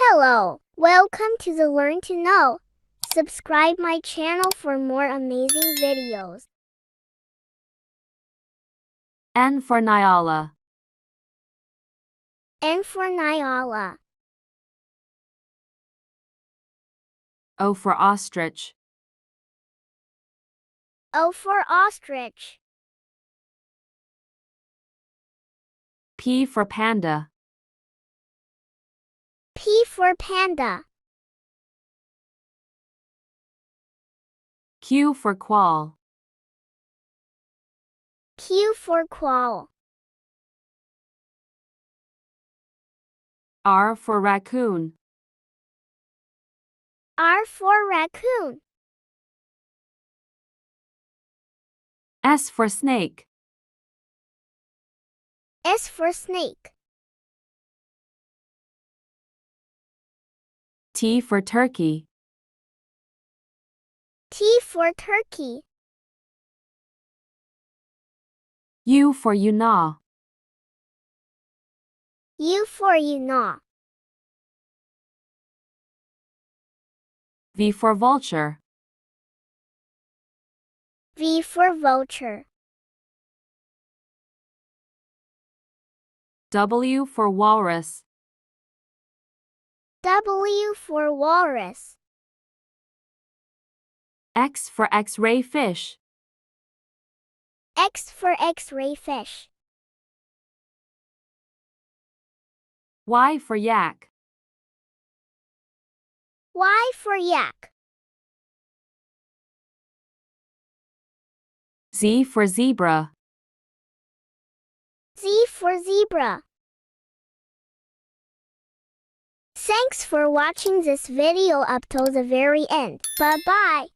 Hello, welcome to the Learn to Know. Subscribe my channel for more amazing videos. N for Nyala. N for Nyala. O for Ostrich. O for Ostrich. P for Panda. P for Panda. Q for Quoll. Q for Quoll. R for Raccoon. R for Raccoon. S for Snake. S for Snake. T for Turkey. T for Turkey. U for Unaw. U for Unaw. V for Vulture. V for Vulture. W for Walrus. W for Walrus. X for X-ray fish. X for X-ray fish. Y for Yak. Y for Yak. Z for Zebra. Z for Zebra. Thanks for watching this video up till the very end. Bye-bye.